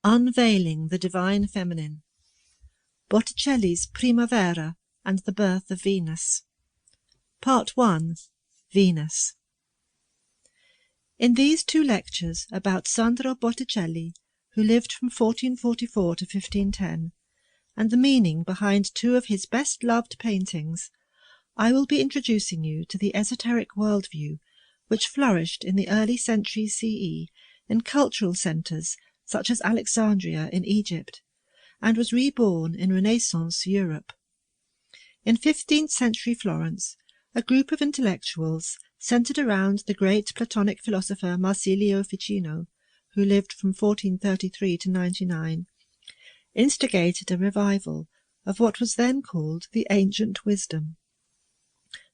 Unveiling the Divine Feminine, Botticelli's Primavera and the Birth of Venus. Part 1. Venus. In these two lectures about Sandro Botticelli, who lived from 1444 to 1510, and the meaning behind two of his best-loved paintings, I will be introducing you to the esoteric worldview which flourished in the early centuries CE in cultural centres such as Alexandria in Egypt, and was reborn in Renaissance Europe. In 15th century Florence, a group of intellectuals centred around the great Platonic philosopher Marsilio Ficino, who lived from 1433 to 99, instigated a revival of what was then called the ancient wisdom,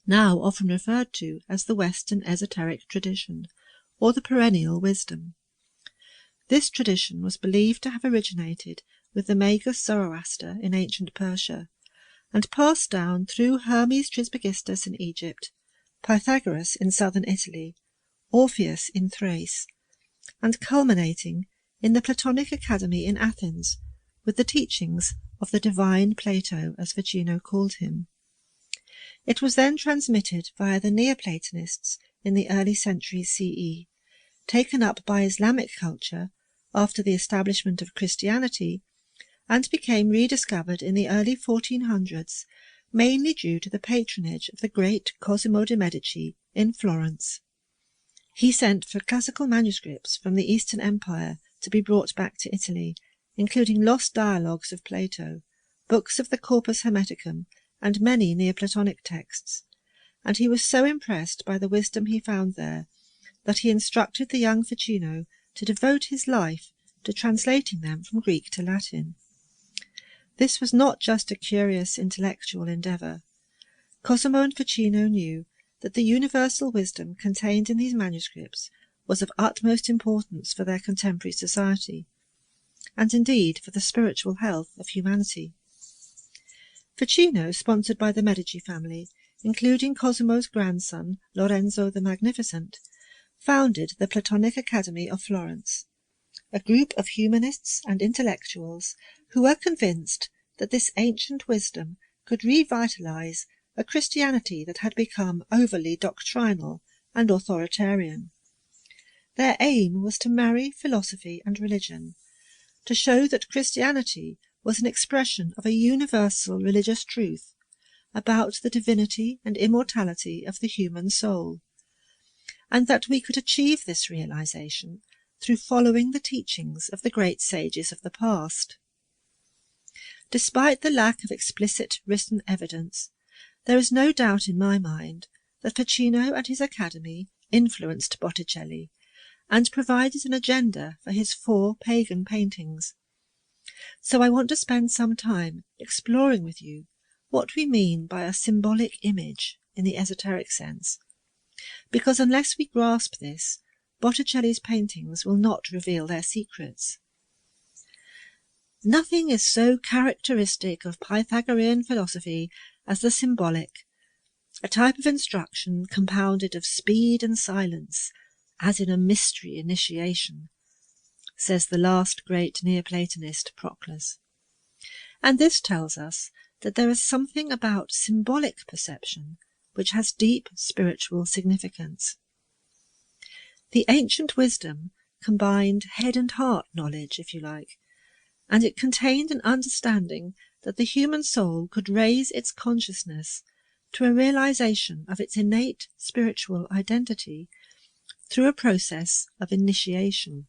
now often referred to as the Western esoteric tradition, or the perennial wisdom. This tradition was believed to have originated with the Magus Zoroaster in ancient Persia, and passed down through Hermes Trismegistus in Egypt, Pythagoras in southern Italy, Orpheus in Thrace, and culminating in the Platonic Academy in Athens, with the teachings of the divine Plato, as Ficino called him. It was then transmitted via the Neoplatonists in the early centuries CE, taken up by Islamic culture after the establishment of Christianity, and became rediscovered in the early 1400s, mainly due to the patronage of the great Cosimo de' Medici in Florence. He sent for classical manuscripts from the Eastern Empire to be brought back to Italy, including lost dialogues of Plato, books of the Corpus Hermeticum, and many Neoplatonic texts, and he was so impressed by the wisdom he found there that he instructed the young Ficino to devote his life to translating them from Greek to Latin. This was not just a curious intellectual endeavour. Cosimo and Ficino knew that the universal wisdom contained in these manuscripts was of utmost importance for their contemporary society, and indeed for the spiritual health of humanity. Ficino, sponsored by the Medici family, including Cosimo's grandson, Lorenzo the Magnificent, founded the Platonic Academy of Florence, a group of humanists and intellectuals who were convinced that this ancient wisdom could revitalize a Christianity that had become overly doctrinal and authoritarian. Their aim was to marry philosophy and religion, to show that Christianity was an expression of a universal religious truth about the divinity and immortality of the human soul, and that we could achieve this realization through following the teachings of the great sages of the past. Despite the lack of explicit written evidence, there is no doubt in my mind that Ficino and his academy influenced Botticelli and provided an agenda for his 4 pagan paintings. So I want to spend some time exploring with you what we mean by a symbolic image in the esoteric sense, because unless we grasp this, Botticelli's paintings will not reveal their secrets. Nothing is so characteristic of Pythagorean philosophy as the symbolic, a type of instruction compounded of speed and silence, as in a mystery initiation, says the last great Neoplatonist Proclus. And this tells us that there is something about symbolic perception which has deep spiritual significance. The ancient wisdom combined head and heart knowledge, if you like, and it contained an understanding that the human soul could raise its consciousness to a realization of its innate spiritual identity through a process of initiation.